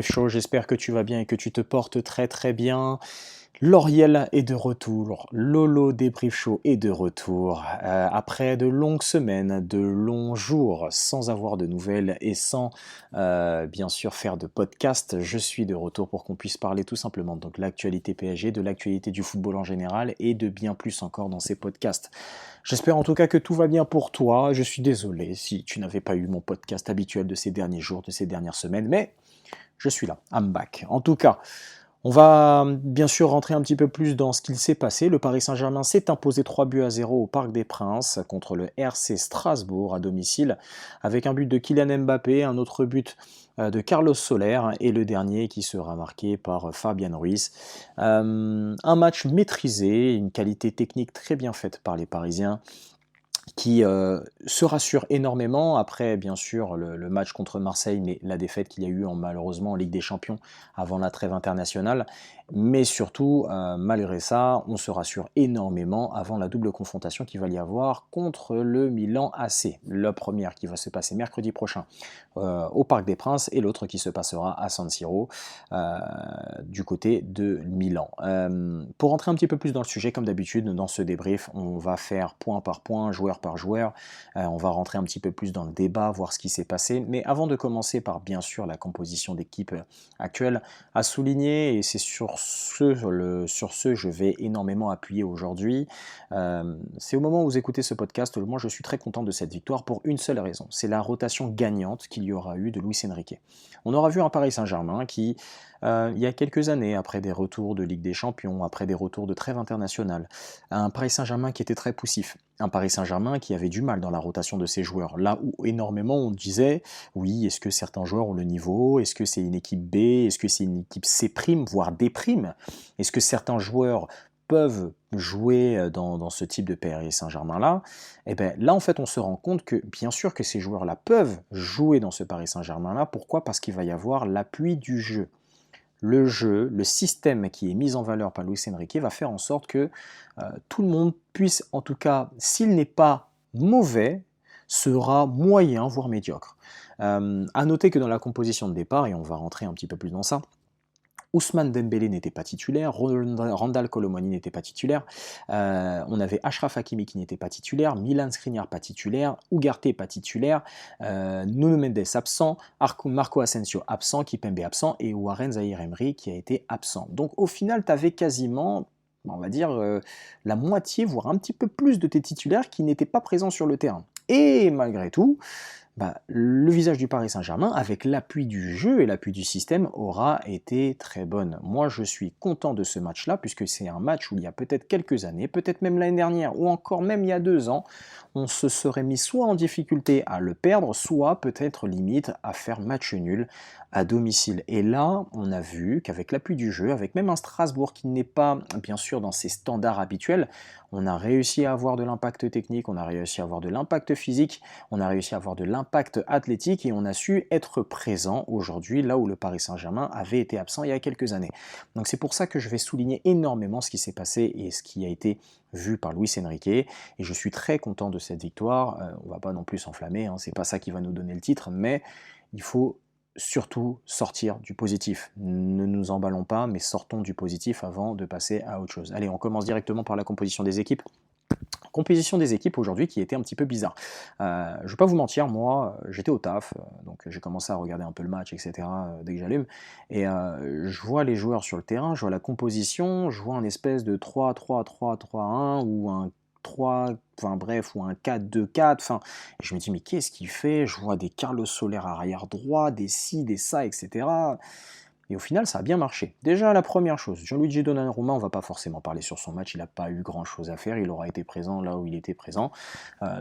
débrief show, j'espère que tu vas bien et que tu te portes très très bien. Lauriel est de retour, Lolo débrief show est de retour. Après de longues semaines, de longs jours, sans avoir de nouvelles et sans bien sûr faire de podcast, je suis de retour pour qu'on puisse parler tout simplement de l'actualité PSG, de l'actualité du football en général et de bien plus encore dans ces podcasts. J'espère en tout cas que tout va bien pour toi. Je suis désolé si tu n'avais pas eu mon podcast habituel de ces derniers jours, de ces dernières semaines, mais je suis là, I'm back. En tout cas, on va bien sûr rentrer un petit peu plus dans ce qu'il s'est passé. Le Paris Saint-Germain s'est imposé 3-0 au Parc des Princes contre le RC Strasbourg à domicile, avec un but de Kylian Mbappé, un autre but de Carlos Soler et le dernier qui sera marqué par Fabian Ruiz. Un match maîtrisé, une qualité technique très bien faite par les Parisiens, qui se rassure énormément après bien sûr le match contre Marseille, mais la défaite qu'il y a eu malheureusement en Ligue des Champions avant la trêve internationale. Mais surtout, malgré ça, on se rassure énormément avant la double confrontation qu'il va y avoir contre le Milan AC. La première qui va se passer mercredi prochain au Parc des Princes et l'autre qui se passera à San Siro du côté de Milan. Pour rentrer un petit peu plus dans le sujet, comme d'habitude, dans ce débrief, on va faire point par point, joueur par joueur. On va rentrer un petit peu plus dans le débat, voir ce qui s'est passé. Mais avant de commencer par bien sûr la composition d'équipe actuelle, à souligner, et c'est sur ce je vais énormément appuyer aujourd'hui, c'est au moment où vous écoutez ce podcast, moi je suis très content de cette victoire pour une seule raison, c'est la rotation gagnante qu'il y aura eu de Luis Enrique. On aura vu un Paris Saint-Germain qui, il y a quelques années, après des retours de Ligue des Champions, après des retours de trêve internationale, un Paris Saint-Germain qui était très poussif, un Paris Saint-Germain qui avait du mal dans la rotation de ses joueurs, là où énormément on disait, oui, est-ce que certains joueurs ont le niveau, est-ce que c'est une équipe B, est-ce que c'est une équipe C', voire D', est-ce que certains joueurs peuvent jouer dans ce type de Paris Saint-Germain-là, et bien là en fait on se rend compte que bien sûr que ces joueurs-là peuvent jouer dans ce Paris Saint-Germain-là. Pourquoi ? Parce qu'il va y avoir l'appui du jeu. Le jeu, le système qui est mis en valeur par Luis Enrique va faire en sorte que tout le monde puisse, en tout cas, s'il n'est pas mauvais, sera moyen, voire médiocre. À noter que dans la composition de départ, et on va rentrer un petit peu plus dans ça, Ousmane Dembélé n'était pas titulaire, Randal Kolo Muani n'était pas titulaire, on avait Achraf Hakimi qui n'était pas titulaire, Milan Skriniar pas titulaire, Ugarte pas titulaire, Nuno Mendes absent, Marco Asensio absent, Kipembe absent et Warren Zaïre-Emery qui a été absent. Donc au final, tu avais quasiment, on va dire, la moitié, voire un petit peu plus de tes titulaires qui n'étaient pas présents sur le terrain. Et malgré tout, le visage du Paris Saint-Germain, avec l'appui du jeu et l'appui du système, aura été très bonne. Moi, je suis content de ce match-là, puisque c'est un match où il y a peut-être quelques années, peut-être même l'année dernière, ou encore même il y a 2 ans, on se serait mis soit en difficulté à le perdre, soit peut-être limite à faire match nul à domicile. Et là, on a vu qu'avec l'appui du jeu, avec même un Strasbourg qui n'est pas, bien sûr, dans ses standards habituels, on a réussi à avoir de l'impact technique, on a réussi à avoir de l'impact physique, on a réussi à avoir de l'impact athlétique et on a su être présent aujourd'hui là où le Paris Saint-Germain avait été absent il y a quelques années. Donc c'est pour ça que je vais souligner énormément ce qui s'est passé et ce qui a été vu par Luis Enrique, et je suis très content de cette victoire. On va pas non plus s'enflammer, hein, c'est pas ça qui va nous donner le titre, mais il faut surtout sortir du positif. Ne nous emballons pas, mais sortons du positif avant de passer à autre chose. Allez, on commence directement par la composition des équipes. Composition des équipes aujourd'hui qui était un petit peu bizarre. Je ne vais pas vous mentir, moi j'étais au taf, donc j'ai commencé à regarder un peu le match, etc. Dès que j'allume, et je vois les joueurs sur le terrain, je vois la composition, je vois un espèce de 3-3-3-3-1 ou un 3, enfin bref, ou un 4-2-4, enfin, et je me dis mais qu'est-ce qu'il fait? Je vois des Carlos Soler arrière droit, des ci, des ça, etc. Et au final, ça a bien marché. Déjà, la première chose, Gianluigi Donnarumma, on ne va pas forcément parler sur son match, il n'a pas eu grand-chose à faire, il aura été présent là où il était présent.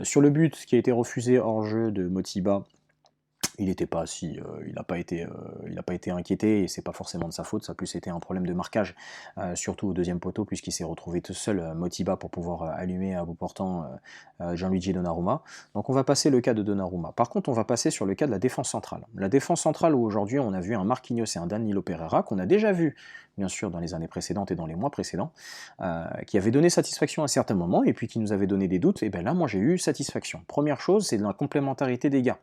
Sur le but qui a été refusé hors jeu de Motiba, il n'était pas si, il n'a pas été inquiété et c'est pas forcément de sa faute, ça a plus été un problème de marquage, surtout au deuxième poteau puisqu'il s'est retrouvé tout seul, Motiba, pour pouvoir allumer à bout portant Gianluigi Donnarumma. Donc on va passer le cas de Donnarumma. Par contre, on va passer sur le cas de la défense centrale. La défense centrale où aujourd'hui on a vu un Marquinhos et un Danilo Pereira qu'on a déjà vu bien sûr dans les années précédentes et dans les mois précédents, qui avait donné satisfaction à certains moments et puis qui nous avait donné des doutes, et bien là moi j'ai eu satisfaction. Première chose, c'est la complémentarité des gars.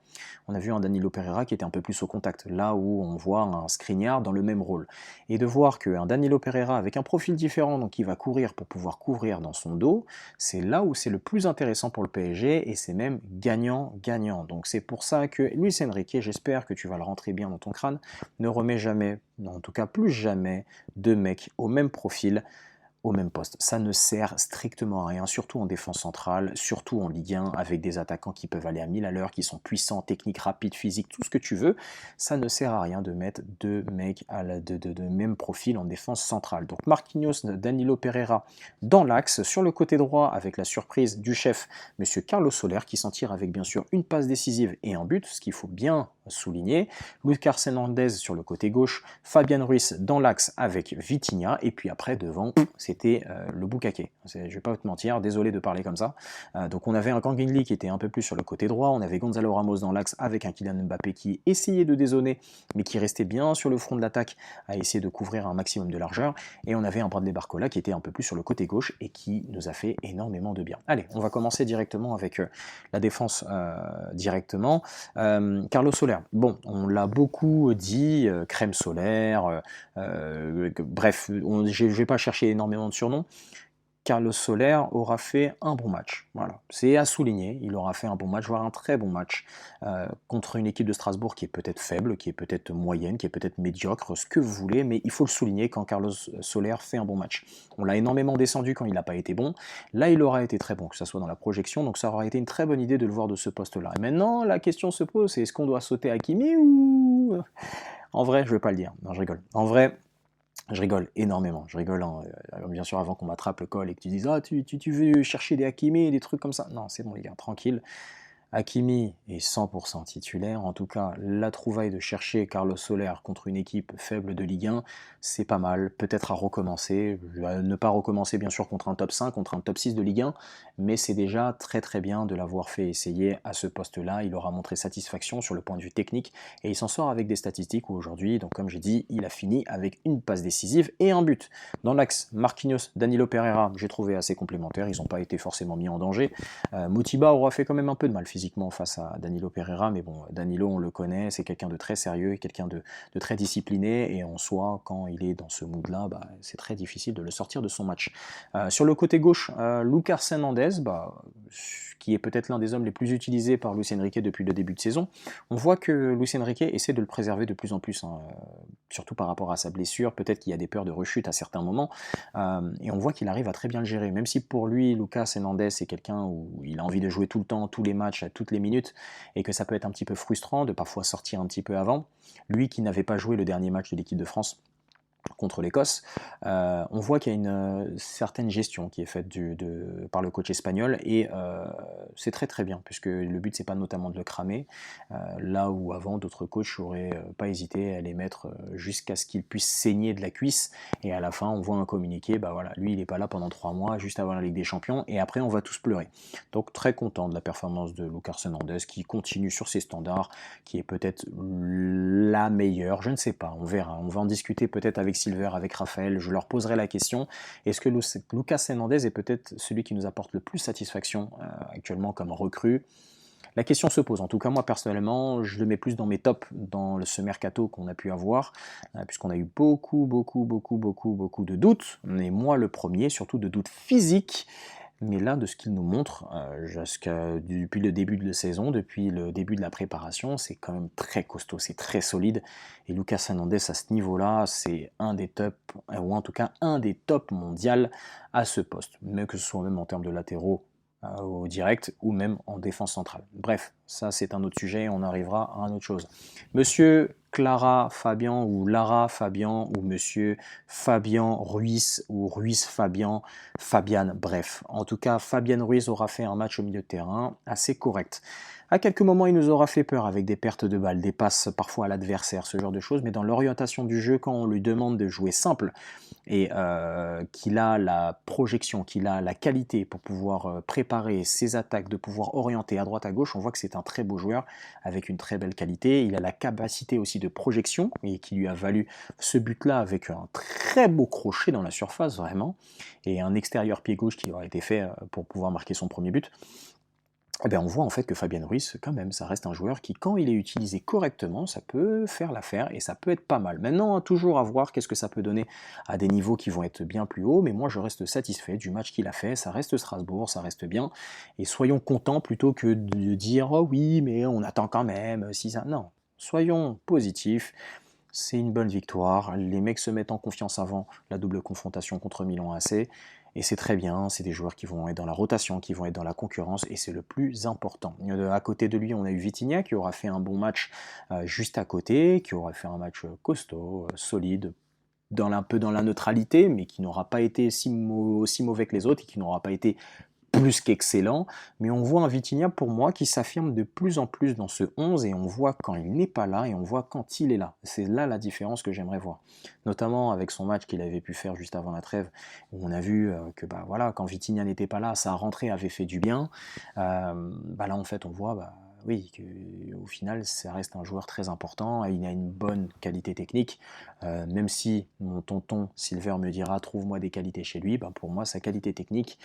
On a vu un Danilo Pereira qui était un peu plus au contact, là où on voit un Skriniar dans le même rôle. Et de voir qu'un Danilo Pereira avec un profil différent, donc qui va courir pour pouvoir couvrir dans son dos, c'est là où c'est le plus intéressant pour le PSG et c'est même gagnant-gagnant. Donc c'est pour ça que Luis Enrique, j'espère que tu vas le rentrer bien dans ton crâne, ne remets jamais, en tout cas plus jamais, deux mecs au même profil, au même poste. Ça ne sert strictement à rien, surtout en défense centrale, surtout en Ligue 1, avec des attaquants qui peuvent aller à 1000 à l'heure, qui sont puissants, techniques, rapides, physiques, tout ce que tu veux. Ça ne sert à rien de mettre deux mecs de même profil en défense centrale. Donc Marquinhos, Danilo Pereira dans l'axe, sur le côté droit, avec la surprise du chef, monsieur Carlos Soler, qui s'en tire avec bien sûr une passe décisive et un but, ce qu'il faut bien souligné. Lucas Hernandez sur le côté gauche, Fabian Ruiz dans l'axe avec Vitinha, et puis après devant, c'était le boucaquet. Je vais pas te mentir, désolé de parler comme ça. Donc on avait un Kang In Lee qui était un peu plus sur le côté droit, on avait Gonzalo Ramos dans l'axe avec un Kylian Mbappé qui essayait de dézonner, mais qui restait bien sur le front de l'attaque à essayer de couvrir un maximum de largeur, et on avait un Bradley Barcola qui était un peu plus sur le côté gauche et qui nous a fait énormément de bien. Allez, on va commencer directement avec la défense directement. Carlos Soler, bon, on l'a beaucoup dit, crème solaire, bref, je ne vais pas chercher énormément de surnoms. Carlos Soler aura fait un bon match. Voilà, c'est à souligner. Il aura fait un bon match, voire un très bon match contre une équipe de Strasbourg qui est peut-être faible, qui est peut-être moyenne, qui est peut-être médiocre, ce que vous voulez, mais il faut le souligner quand Carlos Soler fait un bon match. On l'a énormément descendu quand il n'a pas été bon. Là, il aura été très bon, que ce soit dans la projection, donc ça aura été une très bonne idée de le voir de ce poste-là. Et maintenant, la question se pose, c'est est-ce qu'on doit sauter Hakimi ou... En vrai, je ne vais pas le dire. Non, je rigole. En vrai, je rigole énormément, je rigole, hein, bien sûr avant qu'on m'attrape le col et que tu dises «Ah tu veux chercher des Hakimi, des trucs comme ça». Non, c'est bon les gars, tranquille. Hakimi est 100% titulaire, en tout cas la trouvaille de chercher Carlos Soler contre une équipe faible de Ligue 1, c'est pas mal, peut-être à recommencer, ne pas recommencer bien sûr contre un top 5, contre un top 6 de Ligue 1, mais c'est déjà très très bien de l'avoir fait essayer à ce poste-là, il aura montré satisfaction sur le point de vue technique, et il s'en sort avec des statistiques où aujourd'hui, donc comme j'ai dit, il a fini avec une passe décisive et un but. Dans l'axe, Marquinhos, Danilo Pereira, j'ai trouvé assez complémentaires, ils n'ont pas été forcément mis en danger, Moutiba aura fait quand même un peu de mal physiquement face à Danilo Pereira, mais bon, Danilo, on le connaît, c'est quelqu'un de très sérieux, quelqu'un de très discipliné, et en soi, quand il est dans ce mood-là, bah, c'est très difficile de le sortir de son match. Sur le côté gauche, Lucas Hernandez, qui est peut-être l'un des hommes les plus utilisés par Luis Enrique depuis le début de saison, on voit que Luis Enrique essaie de le préserver de plus en plus, hein, surtout par rapport à sa blessure, peut-être qu'il y a des peurs de rechute à certains moments, et on voit qu'il arrive à très bien le gérer, même si pour lui, Lucas Hernandez, c'est quelqu'un où il a envie de jouer tout le temps, tous les matchs, à toutes les minutes, et que ça peut être un petit peu frustrant de parfois sortir un petit peu avant. Lui qui n'avait pas joué le dernier match de l'équipe de France contre l'Écosse, on voit qu'il y a une certaine gestion qui est faite par le coach espagnol, et c'est très très bien, puisque le but c'est pas notamment de le cramer, là où avant d'autres coachs n'auraient pas hésité à les mettre jusqu'à ce qu'il puisse saigner de la cuisse, et à la fin on voit un communiqué, bah voilà, lui il n'est pas là pendant 3 mois, juste avant la Ligue des Champions, et après on va tous pleurer. Donc très content de la performance de Lucas Hernandez, qui continue sur ses standards, qui est peut-être la meilleure, je ne sais pas, on verra, on va en discuter peut-être avec Silver, avec Raphaël, je leur poserai la question, est-ce que Lucas Hernandez est peut-être celui qui nous apporte le plus satisfaction actuellement comme recrue? La question se pose, en tout cas moi personnellement, je le mets plus dans mes tops dans ce mercato qu'on a pu avoir, puisqu'on a eu beaucoup de doutes, et moi le premier, surtout de doutes physiques. Mais là, de ce qu'il nous montre, depuis le début de la saison, depuis le début de la préparation, c'est quand même très costaud, c'est très solide. Et Lucas Hernandez, à ce niveau-là, c'est un des tops, ou en tout cas un des tops mondial à ce poste. Mais que ce soit même en termes de latéraux au direct, ou même en défense centrale. Bref, ça c'est un autre sujet, on arrivera à une autre chose. Monsieur Clara Fabian, ou Lara Fabian, ou Monsieur Fabian Ruiz, ou Ruiz Fabian, Fabian, bref. En tout cas, Fabian Ruiz aura fait un match au milieu de terrain assez correct. À quelques moments, il nous aura fait peur avec des pertes de balles, des passes parfois à l'adversaire, ce genre de choses, mais dans l'orientation du jeu, quand on lui demande de jouer simple, et qu'il a la projection, qu'il a la qualité pour pouvoir préparer ses attaques, de pouvoir orienter à droite à gauche, on voit que c'est un très beau joueur avec une très belle qualité. Il a la capacité aussi de projection et qui lui a valu ce but-là avec un très beau crochet dans la surface, vraiment, et un extérieur pied gauche qui aurait été fait pour pouvoir marquer son premier but. Eh bien, on voit en fait que Fabien Ruiz, quand même, ça reste un joueur qui, quand il est utilisé correctement, ça peut faire l'affaire et ça peut être pas mal. Maintenant, toujours à voir qu'est-ce que ça peut donner à des niveaux qui vont être bien plus hauts, mais moi je reste satisfait du match qu'il a fait, ça reste Strasbourg, ça reste bien, et soyons contents plutôt que de dire «Oh oui, mais on attend quand même, si ça...» Non, soyons positifs, c'est une bonne victoire, les mecs se mettent en confiance avant la double confrontation contre Milan AC, et c'est très bien, c'est des joueurs qui vont être dans la rotation, qui vont être dans la concurrence, et c'est le plus important. À côté de lui, on a eu Vitinha qui aura fait un bon match juste à côté, qui aura fait un match costaud, solide, un peu dans la neutralité, mais qui n'aura pas été aussi mauvais que les autres, et qui n'aura pas été plus qu'excellent, mais on voit un Vitinha pour moi qui s'affirme de plus en plus dans ce 11 et on voit quand il n'est pas là et on voit quand il est là. C'est là la différence que j'aimerais voir. Notamment avec son match qu'il avait pu faire juste avant la trêve, où on a vu que bah, voilà, quand Vitinha n'était pas là, sa rentrée avait fait du bien. Bah là en fait on voit oui, au final, ça reste un joueur très important, et il a une bonne qualité technique, même si mon tonton Silver me dira trouve-moi des qualités chez lui, ben pour moi sa qualité technique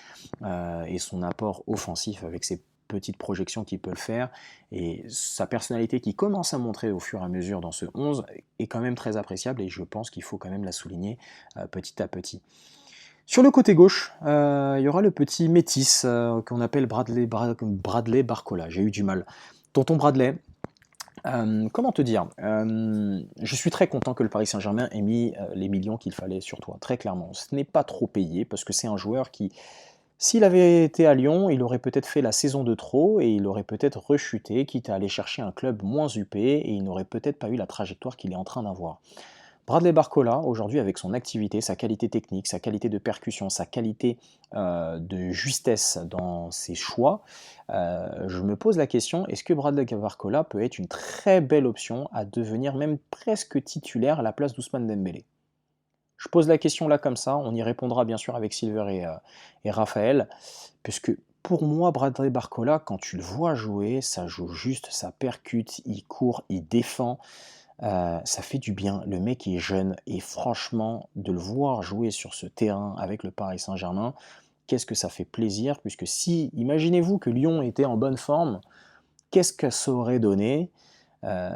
et son apport offensif avec ses petites projections qu'il peut le faire, et sa personnalité qui commence à montrer au fur et à mesure dans ce 11 est quand même très appréciable, et je pense qu'il faut quand même la souligner petit à petit. Sur le côté gauche, il y aura le petit métis qu'on appelle Bradley Barcola. J'ai eu du mal. Tonton Bradley, comment te dire, je suis très content que le Paris Saint-Germain ait mis les millions qu'il fallait sur toi, très clairement. Ce n'est pas trop payé, parce que c'est un joueur qui, s'il avait été à Lyon, il aurait peut-être fait la saison de trop, et il aurait peut-être rechuté, quitte à aller chercher un club moins huppé, et il n'aurait peut-être pas eu la trajectoire qu'il est en train d'avoir. Bradley Barcola, aujourd'hui, avec son activité, sa qualité technique, sa qualité de percussion, sa qualité de justesse dans ses choix, je me pose la question, est-ce que Bradley Barcola peut être une très belle option à devenir même presque titulaire à la place d'Ousmane Dembélé? Je pose la question là comme ça, on y répondra bien sûr avec Silver et Raphaël, puisque pour moi, Bradley Barcola, quand tu le vois jouer, ça joue juste, ça percute, il court, il défend. Ça fait du bien. Le mec est jeune et franchement, de le voir jouer sur ce terrain avec le Paris Saint-Germain, qu'est-ce que ça fait plaisir, puisque si, imaginez-vous que Lyon était en bonne forme, qu'est-ce que ça aurait donné? Euh,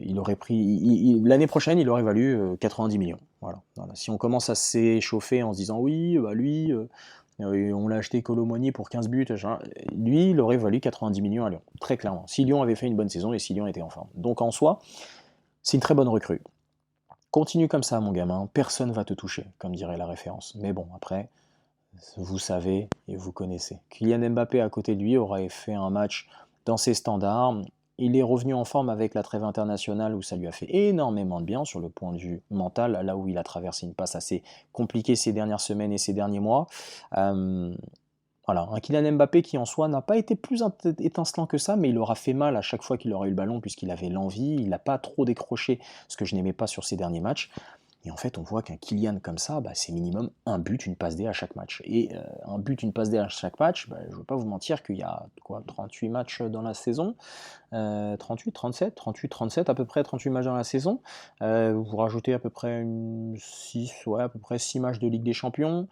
il aurait pris, l'année prochaine, il aurait valu 90 millions. Voilà, voilà. Si on commence à s'échauffer en se disant oui, bah lui, on l'a acheté Colomoni pour 15 buts, lui, il aurait valu 90 millions à Lyon, très clairement. Si Lyon avait fait une bonne saison et si Lyon était en forme. Donc en soi, c'est une très bonne recrue. Continue comme ça, mon gamin, personne va te toucher, comme dirait la référence. Mais bon, après, vous savez et vous connaissez. Kylian Mbappé, à côté de lui, aurait fait un match dans ses standards. Il est revenu en forme avec la trêve internationale où ça lui a fait énormément de bien sur le point de vue mental, là où il a traversé une passe assez compliquée ces dernières semaines et ces derniers mois. Voilà, un Kylian Mbappé qui en soi n'a pas été plus étincelant que ça, mais il aura fait mal à chaque fois qu'il aura eu le ballon puisqu'il avait l'envie, il n'a pas trop décroché, ce que je n'aimais pas sur ses derniers matchs. Et en fait, on voit qu'un Kylian comme ça, c'est minimum un but, une passe D à chaque match. Et un but, une passe D à chaque match, je ne veux pas vous mentir qu'il y a 38 matchs dans la saison, 38, 37, 38, 37 à peu près, 38 matchs dans la saison. Vous rajoutez à peu près 6, ouais, à peu près 6 matchs de Ligue des Champions,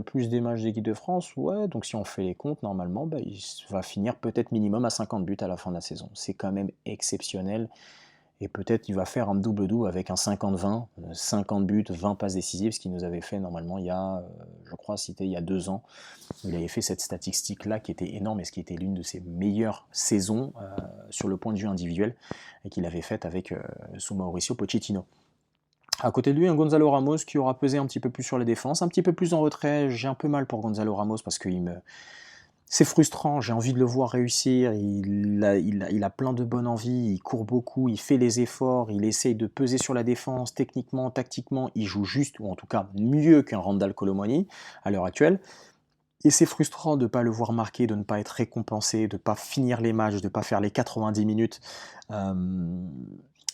plus des matchs d'équipe de France, ouais, donc si on fait les comptes, normalement, il va finir peut-être minimum à 50 buts à la fin de la saison. C'est quand même exceptionnel. Et peut-être il va faire un double-double avec un 50-20, 50 buts, 20 passes décisives, ce qu'il nous avait fait normalement il y a, je crois, c'était il y a 2 ans. Il avait fait cette statistique-là qui était énorme et ce qui était l'une de ses meilleures saisons sur le point de vue individuel et qu'il avait faite avec sous Mauricio Pochettino. À côté de lui, un Gonzalo Ramos qui aura pesé un petit peu plus sur la défense, un petit peu plus en retrait. J'ai un peu mal pour Gonzalo Ramos parce qu'il me... C'est frustrant, j'ai envie de le voir réussir, il a plein de bonnes envies, il court beaucoup, il fait les efforts, il essaye de peser sur la défense, techniquement, tactiquement, il joue juste, ou en tout cas mieux qu'un Randal Colomoni à l'heure actuelle. Et c'est frustrant de ne pas le voir marquer, de ne pas être récompensé, de ne pas finir les matchs, de ne pas faire les 90 minutes.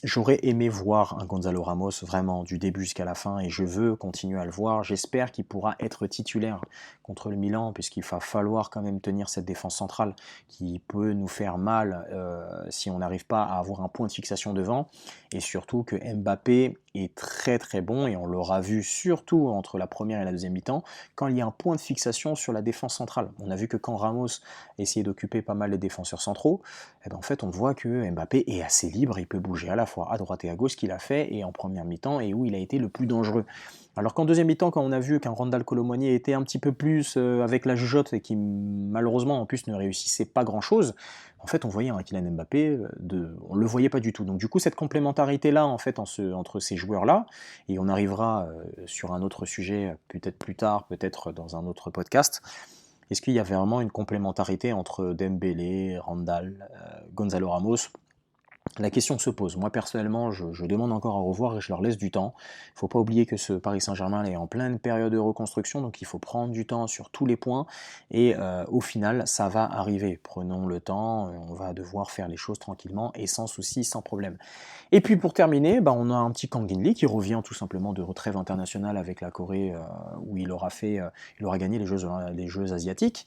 J'aurais aimé voir un Gonzalo Ramos vraiment du début jusqu'à la fin et je veux continuer à le voir. J'espère qu'il pourra être titulaire contre le Milan puisqu'il va falloir quand même tenir cette défense centrale qui peut nous faire mal si on n'arrive pas à avoir un point de fixation devant et surtout que Mbappé est très très bon et on l'aura vu surtout entre la première et la deuxième mi-temps quand il y a un point de fixation sur la défense centrale. On a vu que quand Ramos essayait d'occuper pas mal les défenseurs centraux, eh ben en fait, on voit que Mbappé est assez libre, il peut bouger à la fois à droite et à gauche, ce qu'il a fait, et en première mi-temps, et où il a été le plus dangereux. Alors qu'en deuxième mi-temps, quand on a vu qu'un Randal Kolo Muani était un petit peu plus avec la jugeote et qui malheureusement en plus ne réussissait pas grand-chose, en fait on voyait un Kylian Mbappé, on le voyait pas du tout. Donc du coup cette complémentarité-là en fait entre ces joueurs-là, et on arrivera sur un autre sujet peut-être plus tard, peut-être dans un autre podcast, est-ce qu'il y avait vraiment une complémentarité entre Dembélé, Randall, Gonzalo Ramos? La question se pose. Moi, personnellement, je demande encore à revoir et je leur laisse du temps. Il ne faut pas oublier que ce Paris Saint-Germain est en pleine période de reconstruction, donc il faut prendre du temps sur tous les points. Et au final, ça va arriver. Prenons le temps, on va devoir faire les choses tranquillement et sans souci, sans problème. Et puis pour terminer, bah, on a un petit Kang In Lee qui revient tout simplement de retrêve internationale avec la Corée, où il aura gagné les Jeux asiatiques.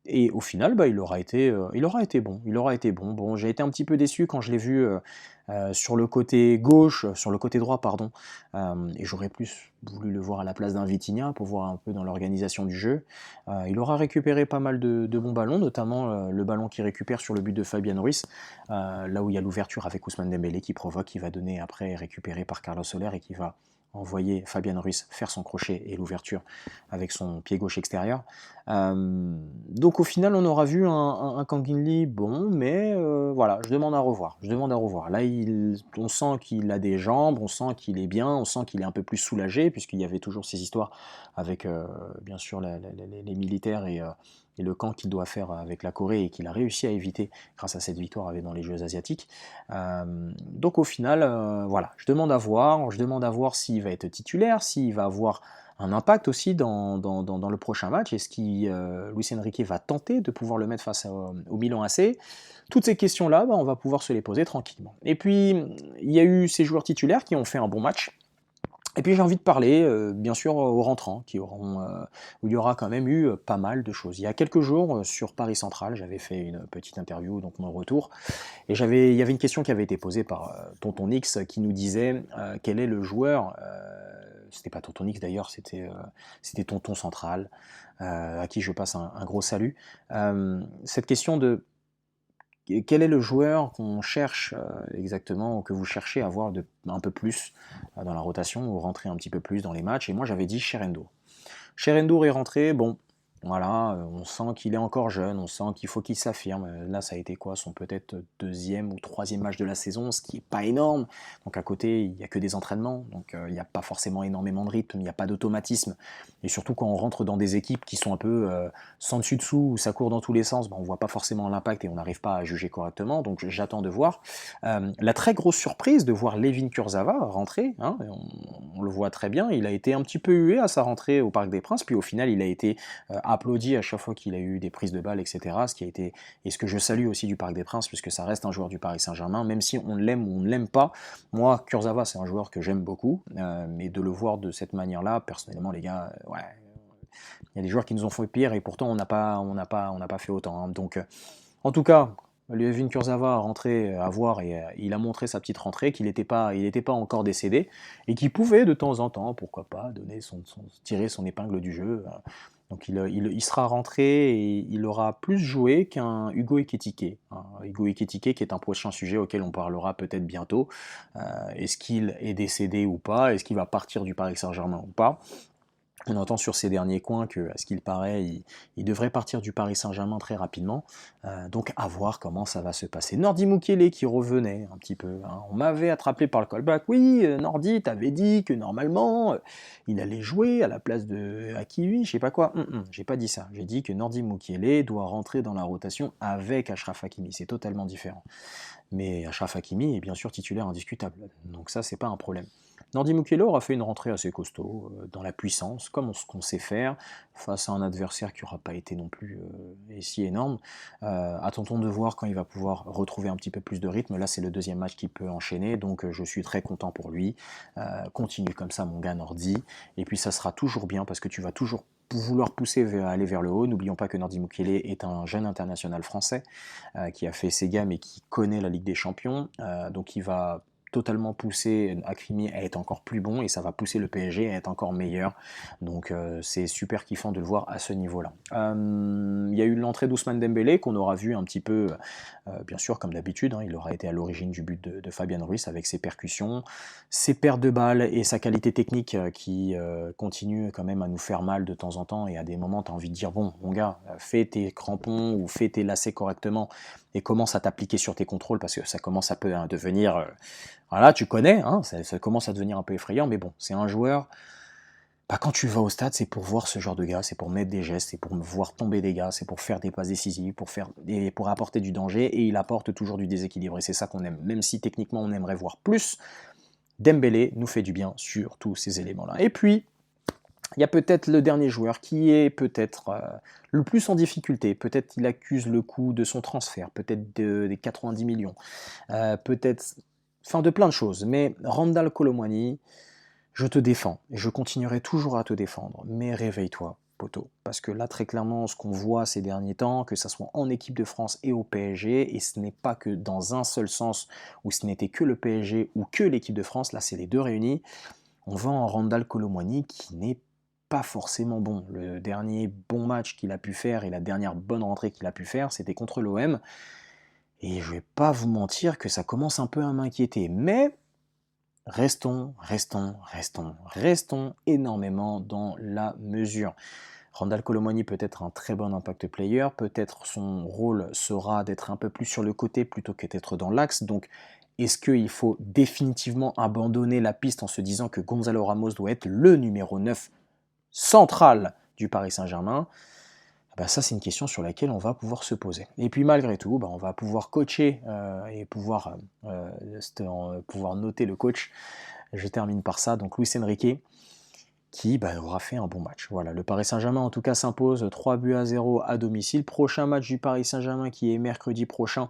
Et au final, bah, il aura été bon. Il aura été bon. Bon, j'ai été un petit peu déçu quand je l'ai vu sur le côté gauche, sur le côté droit, pardon. Et j'aurais plus voulu le voir à la place d'un Vitinha pour voir un peu dans l'organisation du jeu. Il aura récupéré pas mal de bons ballons, notamment le ballon qu'il récupère sur le but de Fabian Ruiz, là où il y a l'ouverture avec Ousmane Dembélé qui provoque, qui va donner après récupéré par Carlos Soler et qui va envoyer Fabian Ruiz faire son crochet et l'ouverture avec son pied gauche extérieur. Donc au final, on aura vu un Kang In Lee bon, mais voilà, je demande à revoir. Je demande à revoir. Là, on sent qu'il a des jambes, on sent qu'il est bien, on sent qu'il est un peu plus soulagé, puisqu'il y avait toujours ces histoires avec, bien sûr, les militaires et le camp qu'il doit faire avec la Corée et qu'il a réussi à éviter grâce à cette victoire dans les Jeux asiatiques. Donc au final, voilà, je demande à voir s'il va être titulaire, s'il va avoir un impact aussi dans le prochain match. Est-ce que Luis Enrique va tenter de pouvoir le mettre face au Milan AC? Toutes ces questions-là, bah, on va pouvoir se les poser tranquillement. Et puis, il y a eu ces joueurs titulaires qui ont fait un bon match. Et puis j'ai envie de parler, bien sûr, aux rentrants, où il y aura quand même eu pas mal de choses. Il y a quelques jours, sur Paris Central, j'avais fait une petite interview, donc mon retour, et il y avait une question qui avait été posée par Tonton X qui nous disait quel est le joueur, c'était pas Tonton X d'ailleurs, c'était Tonton Central, à qui je passe un gros salut. Cette question de quel est le joueur qu'on cherche exactement, ou que vous cherchez à voir un peu plus dans la rotation, ou rentrer un petit peu plus dans les matchs? Et moi j'avais dit Cherendo. Cherendo est rentré, bon, voilà, on sent qu'il est encore jeune, on sent qu'il faut qu'il s'affirme. Là, ça a été quoi, son peut-être deuxième ou troisième match de la saison, ce qui n'est pas énorme. Donc à côté, il n'y a que des entraînements, donc il n'y a pas forcément énormément de rythme, il n'y a pas d'automatisme. Et surtout quand on rentre dans des équipes qui sont un peu sans dessus-dessous, où ça court dans tous les sens, ben, on ne voit pas forcément l'impact et on n'arrive pas à juger correctement. Donc j'attends de voir. La très grosse surprise de voir Layvin Kurzawa rentrer, hein, on le voit très bien, il a été un petit peu hué à sa rentrée au Parc des Princes, puis au final il a été applaudi à chaque fois qu'il a eu des prises de balles, etc. Ce qui a été, et ce que je salue aussi du Parc des Princes, puisque ça reste un joueur du Paris Saint-Germain, même si on l'aime ou on ne l'aime pas. Moi, Kurzawa, c'est un joueur que j'aime beaucoup, mais de le voir de cette manière-là, personnellement, les gars, ouais, il y a des joueurs qui nous ont fait pire et pourtant on n'a pas fait autant. Hein. Donc, en tout cas, Layvin Kurzawa a rentré à voir et il a montré sa petite rentrée, qu'il n'était pas encore décédé et qu'il pouvait de temps en temps, pourquoi pas, tirer son épingle du jeu. Donc il sera rentré et il aura plus joué qu'un Hugo Ekitike. Hein. Hugo Ekitike qui est un prochain sujet auquel on parlera peut-être bientôt. Est-ce qu'il est décédé ou pas? Est-ce qu'il va partir du Paris Saint-Germain ou pas? On entend sur ces derniers coins que, à ce qu'il paraît, il devrait partir du Paris Saint-Germain très rapidement. Donc à voir comment ça va se passer. Nordi Mukiele qui revenait un petit peu. Hein. On m'avait attrapé par le callback. Oui, Nordi, t'avais dit que normalement, il allait jouer à la place de Hakimi, je sais pas quoi. J'ai pas dit ça. J'ai dit que Nordi Mukiele doit rentrer dans la rotation avec Achraf Hakimi. C'est totalement différent. Mais Achraf Hakimi est bien sûr titulaire indiscutable. Donc ça, c'est pas un problème. Nordi Mukiele aura fait une rentrée assez costaud, dans la puissance, comme ce qu'on sait faire, face à un adversaire qui n'aura pas été non plus si énorme. Attendons de voir quand il va pouvoir retrouver un petit peu plus de rythme. Là, c'est le deuxième match qu'il peut enchaîner, donc je suis très content pour lui. Continue comme ça, mon gars Nordi. Et puis, ça sera toujours bien, parce que tu vas toujours vouloir pousser aller vers le haut. N'oublions pas que Nordi Mukiele est un jeune international français qui a fait ses gammes et qui connaît la Ligue des Champions. Donc, il va totalement pousser Hakimi à être encore plus bon et ça va pousser le PSG à être encore meilleur. Donc c'est super kiffant de le voir à ce niveau-là. Il y a eu l'entrée d'Ousmane Dembélé qu'on aura vu un petit peu, bien sûr comme d'habitude, il aura été à l'origine du but de Fabian Ruiz avec ses percussions, ses pertes de balles et sa qualité technique qui continue quand même à nous faire mal de temps en temps et à des moments tu as envie de dire bon mon gars, fais tes crampons ou fais tes lacets correctement et commence à t'appliquer sur tes contrôles parce que ça commence à peu devenir... voilà, tu connais, ça commence à devenir un peu effrayant, mais bon, c'est un joueur... quand tu vas au stade, c'est pour voir ce genre de gars, c'est pour mettre des gestes, c'est pour voir tomber des gars, c'est pour faire des passes décisives, pour apporter du danger, et il apporte toujours du déséquilibre, et c'est ça qu'on aime. Même si techniquement on aimerait voir plus, Dembélé nous fait du bien sur tous ces éléments-là. Et puis, il y a peut-être le dernier joueur qui est peut-être le plus en difficulté. Peut-être qu'il accuse le coût de son transfert, peut-être des 90 millions, peut-être... Enfin, de plein de choses. Mais Randal Kolo Muani, je te défends. Et je continuerai toujours à te défendre. Mais réveille-toi, poteau. Parce que là, très clairement, ce qu'on voit ces derniers temps, que ça soit en équipe de France et au PSG, et ce n'est pas que dans un seul sens, où ce n'était que le PSG ou que l'équipe de France, là, c'est les deux réunis, on voit un Randal Kolo Muani qui n'est pas forcément bon. Le dernier bon match qu'il a pu faire et la dernière bonne rentrée qu'il a pu faire, c'était contre l'OM. Et je vais pas vous mentir que ça commence un peu à m'inquiéter. Mais restons énormément dans la mesure. Randal Kolo Muani peut être un très bon impact player, peut-être son rôle sera d'être un peu plus sur le côté plutôt que d'être dans l'axe. Donc est-ce qu'il faut définitivement abandonner la piste en se disant que Gonzalo Ramos doit être le numéro 9 central du Paris Saint-Germain? Ça, c'est une question sur laquelle on va pouvoir se poser. Et puis malgré tout, on va pouvoir coacher et pouvoir noter le coach. Je termine par ça. Donc Luis Enrique qui aura fait un bon match. Voilà, le Paris Saint-Germain en tout cas s'impose 3-0 à domicile. Prochain match du Paris Saint-Germain qui est mercredi prochain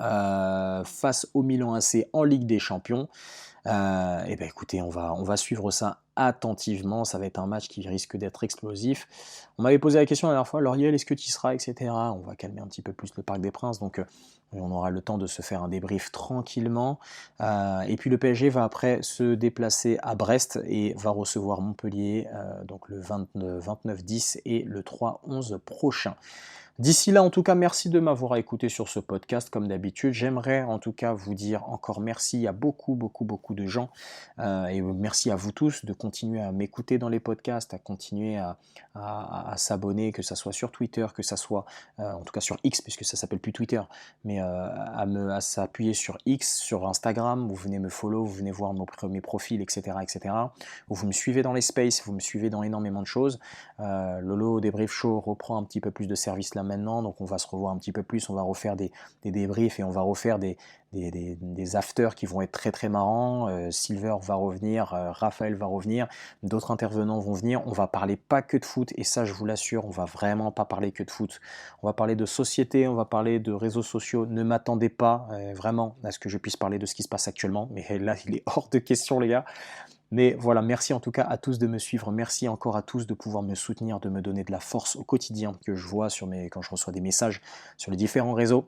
face au Milan AC en Ligue des Champions. Écoutez, on va suivre ça attentivement, ça va être un match qui risque d'être explosif. On m'avait posé la question la dernière fois, Lauriel, est-ce que tu y seras, etc. On va calmer un petit peu plus le Parc des Princes, donc on aura le temps de se faire un débrief tranquillement. Et puis le PSG va après se déplacer à Brest et va recevoir Montpellier, donc le 29-10 et le 3-11 prochain. D'ici là, en tout cas, merci de m'avoir écouté sur ce podcast, comme d'habitude. J'aimerais en tout cas vous dire encore merci à beaucoup de gens et merci à vous tous de continuer à m'écouter dans les podcasts, à continuer à s'abonner, que ce soit sur Twitter, que ce soit en tout cas sur X, puisque ça s'appelle plus Twitter, mais à s'appuyer sur X, sur Instagram, vous venez me follow, vous venez voir mes profils, etc. Vous me suivez dans les spaces, vous me suivez dans énormément de choses. Lolo Débrief Show reprend un petit peu plus de service là maintenant, donc on va se revoir un petit peu plus, on va refaire des débriefs et on va refaire des afters qui vont être très marrants. Silver va revenir, Raphaël va revenir, d'autres intervenants vont venir. On va parler pas que de foot et ça je vous l'assure, on va vraiment pas parler que de foot. On va parler de société, on va parler de réseaux sociaux. Ne m'attendez pas vraiment à ce que je puisse parler de ce qui se passe actuellement, mais là il est hors de question les gars. Mais voilà, merci en tout cas à tous de me suivre, merci encore à tous de pouvoir me soutenir, de me donner de la force au quotidien que je vois quand je reçois des messages sur les différents réseaux.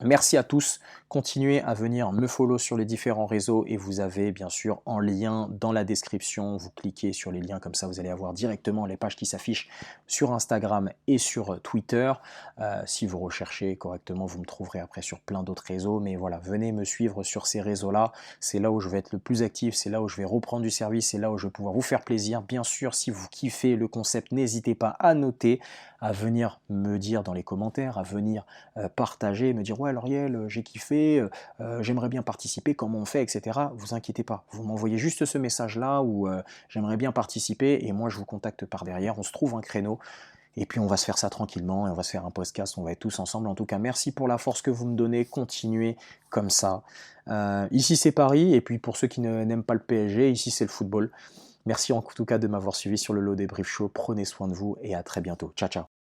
Merci à tous, continuez à venir me follow sur les différents réseaux et vous avez bien sûr en lien dans la description, vous cliquez sur les liens comme ça vous allez avoir directement les pages qui s'affichent sur Instagram et sur Twitter. Si vous recherchez correctement vous me trouverez après sur plein d'autres réseaux, mais voilà, venez me suivre sur ces réseaux-là, c'est là où je vais être le plus actif, c'est là où je vais reprendre du service, c'est là où je vais pouvoir vous faire plaisir. Bien sûr, si vous kiffez le concept, n'hésitez pas à noter, à venir me dire dans les commentaires, à venir partager, me dire ouais Lauriel, j'ai kiffé, j'aimerais bien participer, comment on fait, etc. Vous inquiétez pas, vous m'envoyez juste ce message là où j'aimerais bien participer et moi je vous contacte par derrière, on se trouve un créneau Et puis on va se faire ça tranquillement et on va se faire un podcast, on va être tous ensemble. En tout cas, merci pour la force que vous me donnez, continuez comme ça. Ici c'est Paris, et puis pour ceux qui n'aiment pas le PSG, ici c'est le football. Merci en tout cas de m'avoir suivi sur le Lot Débrief Show, prenez soin de vous et à très bientôt. Ciao ciao.